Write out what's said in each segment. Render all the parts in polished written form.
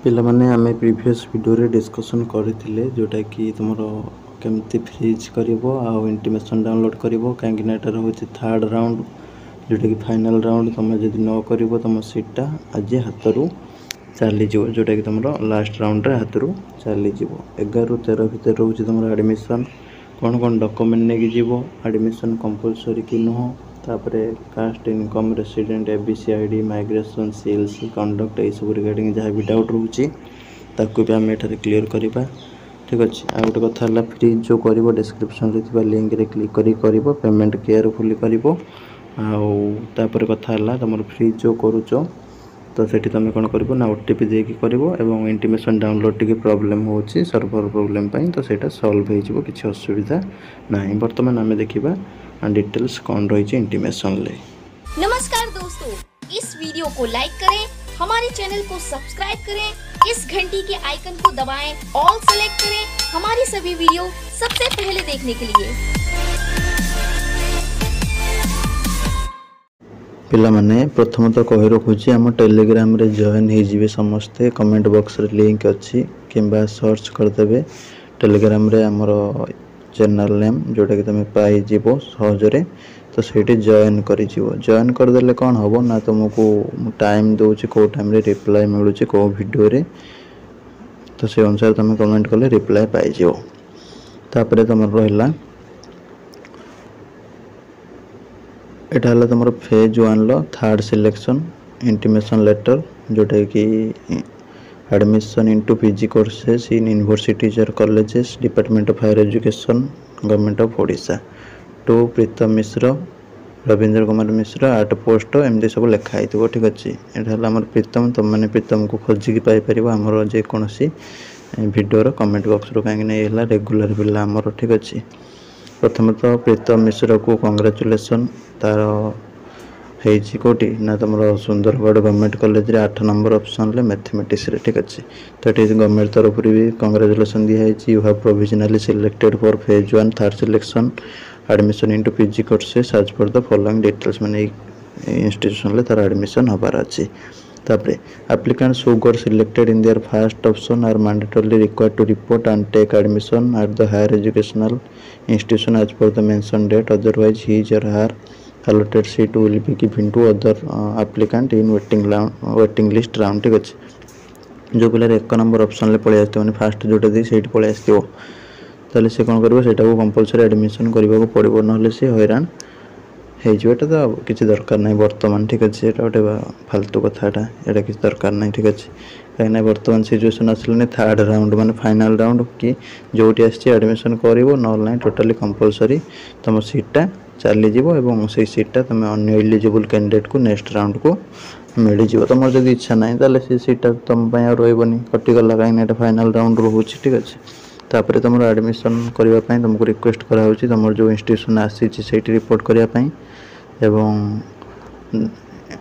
पिला माने आमे प्रीवियस वीडियो रे डिस्कशन करथिले जोटा कि तुमरो केमती फ्रीज करिवो आ इंटीमेशन डाउनलोड करिवो काहेकि ना एटा होची थर्ड राउंड जोटा कि फाइनल राउंड तुम जदि न करिवो तुम सीटा आज हातरू चली जीवो जोटा कि तुमरो लास्ट राउंड रे हातरू चली जीवो 11 रु 13 भीतर रहउची तुमरो एडमिशन कौन कौन डॉक्यूमेंट नेकी जीवो एडमिशन कंपलसरी कि नुह तापरे caste income resident ABC ID migration CLC conduct ए सब रिगार्डिंग जहाँ भी डाउट रोचे ताकू भी आम एठारे क्लियर करवा ठीक अच्छे आ गोटे कथा है फ्री जो कर डिस्क्रिप्शन रे लिंक रे क्लिक करिवो पेमेंट केयरफुली करिवो आपर कथा है तुम फ्री जो करुच तो सेठी तुम कौन कर ना ओटीपी देकी करिवो एवं इंटीमेशन डाउनलोड टिके प्रॉब्लम होची सर्वर प्रॉब्लम पई तो सेटा सॉल्व हो जिवो किछि असुविधा नाही। वर्तमान आमे देखिबा डिटेल्स कौन रही इंटीमेशन ले। नमस्कार दोस्तों, इस वीडियो को लाइक करें, हमारे चैनल को सब्सक्राइब करें, इस घंटी के आइकन को दबाएं, ऑल सेलेक्ट करें हमारी सभी वीडियो सबसे पहले देखने के लिए। पिला माने प्रथम तो कहि रखुची हम टेलीग्राम रे जॉइन हे जिवे समस्ते कमेंट बॉक्स रे लिंक अछि किंबा सर्च कर देबे टेलीग्राम रे हमरो चैनल नेम जोटा कि तुम पाई जीवो सहजरे तो सेठी जॉइन करि जीवो जॉइन कर देले कोन हबो ना तुमको टाइम दोछि को टाइम रे रिप्लाई मिलुछि को वीडियो रे तो से अनुसार तुम कमेंट करले रिप्लाई पाई जीवो। तापरे तुम रहला एटा हला तुम फेज 1 लो थर्ड सिलेक्शन इंटीमेशन लेटर जोटा कि admission into PG courses in universities or colleges Department of Higher Education Government of Odisha to Pritam Mishra Ravindra Kumar Mishra art post एमती सब लिखाई थो ठीक अच्छे यहाँ आम प्रीतम तुम मैंने प्रीतम को खोजिकी पाइपर आमर जेकोसी भिडियो कमेंट बॉक्स रू कहीं रेगुलर पिला आमर ठीक अच्छे। प्रथम तो प्रीतम मिश्र को कंग्रेचुलेसन तार कौटी ना तुम सुंदरगढ़ गवर्नमेंट कॉलेज रे 8 नंबर ऑप्शन ले मैथमेटिक्स रे ठीक अच्छे तो ये गवर्नमेंट तरफ भी कंग्रेचुलेसन दिखाई you have provisionally selected for phase 1 third selection admission into PG courses as per the following details मैंने इंस्टीट्यूशन ले तार एडमिशन हबार अच्छी। तापरे applicants who got selected in their first option are mandatorily required to report and take admission at the higher educational institution as per the mention date otherwise his or her allotted seat will be given to other applicant in waiting list round ठीक अच्छे जो पिलार 1 number option ले पळे आस्ते माने fast जोटा दे set पळे आस्तिबो ताले से कोन करबो सेटा को कंपलसरी एडमिशन करबा को पड़िबो नहले से हैरान हे जोटा तो किछि दरकार नै वर्तमान ठीक अच्छे एटा ओटे फालतू कथाटा एटा किछि दरकार नै ठीक अच्छे कहीं वर्तमान सिचुएशन आसले थर्ड राउंड माने फाइनल राउंड कि जोटी आछि एडमिशन करिवो नहले नै टोटली कंपलसरी तुम सीटा चली जीवो एवं से सीटा तुम अन्य एलिजिबल कैंडिडेट को नेक्स्ट राउंड को मिल जीवो तुम जब इच्छा ना ताले से सीटा तुम रही कटिगला कहीं फाइनल राउंड रोचे ठीक अच्छे। तापर तुम एडमिशन करने तुमको रिक्वेस्ट कराऊँ तुम जो इंस्टीट्यूशन आसी रिपोर्ट करने एवं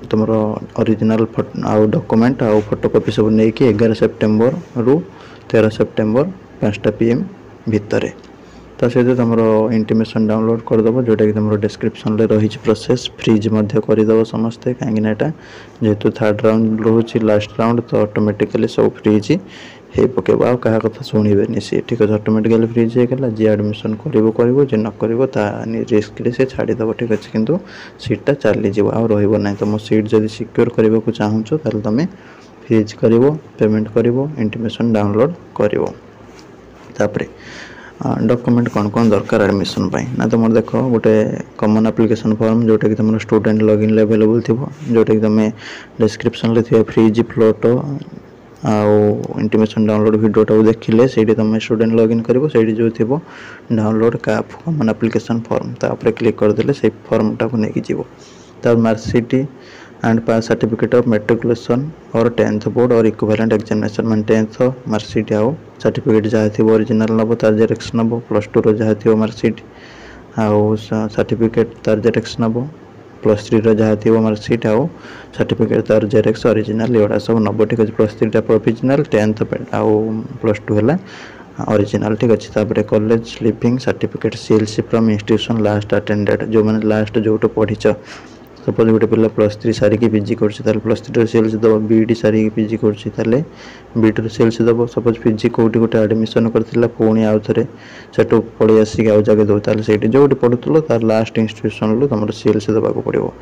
तुम ओरिजिनल आउ डॉक्यूमेंट आउ फोटोकॉपी सब नहीं 11 सेप्टेम्बर रु 13 सेप्टेम्बर 5 PM भितर ता सहित तुम इंटीमेशन डाउनलोड करदेव जोटा कि तुम डिस्क्रिप्शन रे रही प्रोसेस फ्रीज करदेव समस्ते कहीं जेहेतु थर्ड राउंड रोचे लास्ट राउंड तो ऑटोमेटिकली सब फ्रीज हो पकेब आ क्या कथा शुणे सी ठीक अच्छे ऑटोमेटिकली फ्रीज होगा जी एडमिशन कर जी न कर रिस्क से छाड़देव ठीक अच्छे किंतु सीटा चली जा ना तुम सीट जब सिक्योर करने को चाहूँ तो तुम फ्रीज कर पेमेंट कर इंटीमेशन डाउनलोड कर डॉक्यूमेंट कौन कौन दरकार एडमिशन ना तुम देख गोटे कॉमन एप्लिकेशन फॉर्म जोटा कि तुम स्टूडेंट लॉगिन अवेलेबल थी जोटा कि तुम डिस्क्रिप्शन रे थी फ्रीज फ्लोटो आउ इंटीमेशन डाउनलोड वीडियोटा देखिले से तुम स्टूडेंट लॉगिन कर जो थी download cap common application form तापर क्लिक करदे से फॉर्मटा को लेकिन जीव तार marksheet and pass certificate of matriculation और 10th बोर्ड और इक्विवेलेंट एग्जामिनेशन मान 10th मार्कशीट आउ सर्टिफिकेट जहाँ थी ओरिजिनल नब तार जेरेक्स नब +2 रो जहाँ थी मार्कशीट आउ सर्टिफिकेट तार जेरेक्स नब +3 रो जहाँ थी मार्कशीट आउ सर्टिफिकेट तार जेरेक्स ओरिजिनल एटा सब नब ठीक अच्छे +3 टा प्रोविजनल 10th आउ +2 है ओरिजिनल ठीक अच्छे। तापर college leaving certificate CLC from institution last attended जो मैंने लास्ट जो पढ़ीच सपोज गोटे पिला +3 सारिकी पीजी कर +3 सेल्स दब बीडी सारिकी पीजी कर बीडी सेल्स दब सपोज पीजी कौटी गोटे एडमिशन करथिला पुणी आउ थे सेटू पड़े आसिक आउ जगह दो से जो पढ़ुल तार लास्ट इंस्टीट्यूशन रू तुम सेल्स देवाक पड़ो।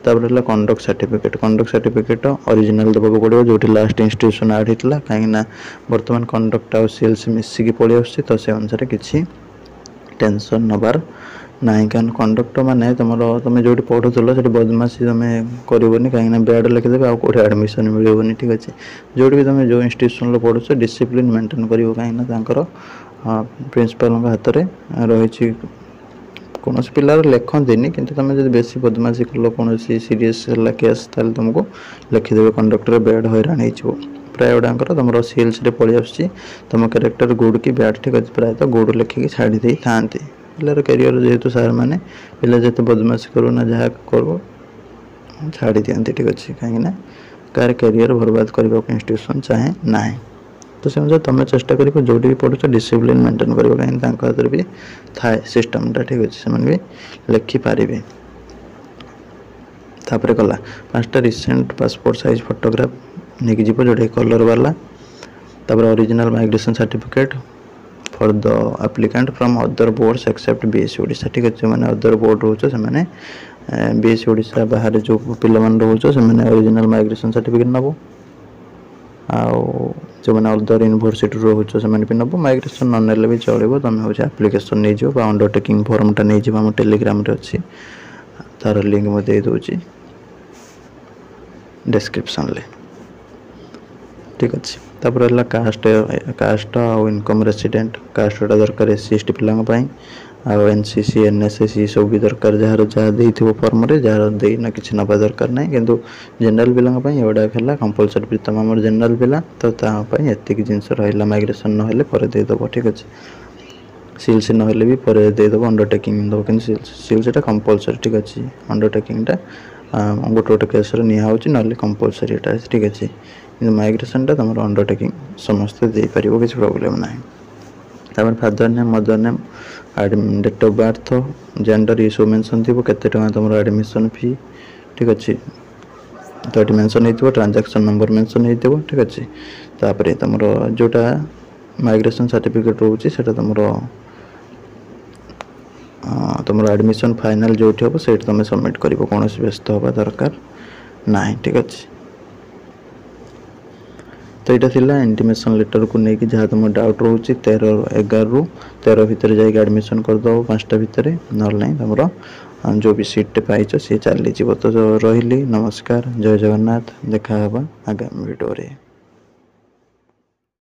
तापर कंडक्ट सर्टिफिकेट ओरिजिनल देवाक पड़ो जो लास्ट इंस्टीट्यूशन ऐड होता कहीं बर्तमान कंडक्ट आउ सेल्स मिसिकी पड़े आस तो से अनुसार किसी टेंशन नबार ना क्या कंडक्ट माने तुम जो पढ़ुल से बदमाशी तुम करनी कहीं बैड लिखिदेवे आउ कौटे एडमिशन मिलनी। ठीक अच्छे जो भी तुम जो इंस्टीट्यूशन पढ़ुच डिसिप्लिन मेंटेन कर कहीं प्रिंसिपाल हाथ में रही कौन पिलार लिखती कि तुम जो बेसी बदमाशी कल कौन सीरीयस केस तुमको लिखिदेवे कंडक्टर बैड हैरान हो प्राय गुड़ाकर तुम सेल्स पलि आस तुम कैरेक्टर गुड कि बैड। ठीक अच्छे प्रायतः गुड लिखिकी छाड़ी दे था पिलार कैरियर जेहेतु सार मैंने पिला जो बदमाशी करूना जहाँ कर छाड़ी दिखाती। ठीक अच्छे कहीं कार कैरियर बर्बाद करने को इंस्टीट्यूशन चाहे ना तो से अनुसार तुम चेष्टा कर जो भी पढ़ुच डिसिप्लिन मेंटेन कर कहीं हाथ में भी थाए सिस्टमटा। ठीक अच्छे से भी लिखिपारे। तापर गला 5टा रिसेंट पासपोर्ट साइज फोटोग्राफ नहीं जीव जोटा कलर वाला। तापर original migration certificate for the applicant from other boards except BSc Odisha. ठीक अच्छे मैंने अदर बोर्ड रोच से बीएससी ओडिशा बाहर जो पिला रोच से ओरिजिनल माइग्रेशन सर्टिफिकेट नब जो मैंने अदर यूनिवर्सिटी रोच से भी नब माइग्रेशन ननेले भी चलो तुम हूँ एप्लिकेशन नहीं जाओ अंडरटेकिंग फॉर्मटा नहीं जाओ आम टेलीग्राम अच्छी तार लिंक मुझे दूसरी डिस्क्रिप्शन ले। ठीक अच्छे तापर है कास्ट आउ इनकम रेसिडेंट कास्टा दरकार एससी एसटी पिलांपाई आउ एनसीसी एनएसएस सब भी दरकार जार जहाँ देथिबो फॉर्म रे जार देना किसी नबा दरकार नहीं किंतु जनरल पिलांपाई एवडा खेला कंपलसरी भी तुम आम जनरल पिला तो तापाई एतिक जिनस रहा माइग्रेशन नहेले पर देदेव। ठीक अच्छे सील्स नहेले भी पर देदेव अंडरटेकिंग दब कि सील्सटा कंपलसरी। ठीक अच्छे अंडरटेकिंगटा गोटे गोटे केस निहा ना कंपलसरी। ठीक अच्छे माइग्रेशनटा तुम अंडरटेकिंग समस्ते दे पार किसी प्रोब्लेम ना। तापर father name mother name date of birth gender ये सब मेंशन थी केते टका तुम एडमिशन फी। ठीक अच्छे तो ये मेंशन हो ट्रांजैक्शन नंबर मेंशन हो। ठीक अच्छे तापर तुम जोटा माइग्रेशन सर्टिफिकेट रोचे तुम एडमिशन फाइनल जो हम से तुम सबमिट कर कौन व्यस्त हवा दरकार ना। ठीक अच्छे तो यहाँ थी इंटीमेशन लेटर को लेकिन जहाँ तुम डाउट रोचे 13/11 रू 13 भितर जाइए एडमिशन करदेव 5टा भितर ना तुम जो भी सीट पाइच सी चली। तो रही नमस्कार जय जगन्नाथ देखा आगामी वीडियो रे।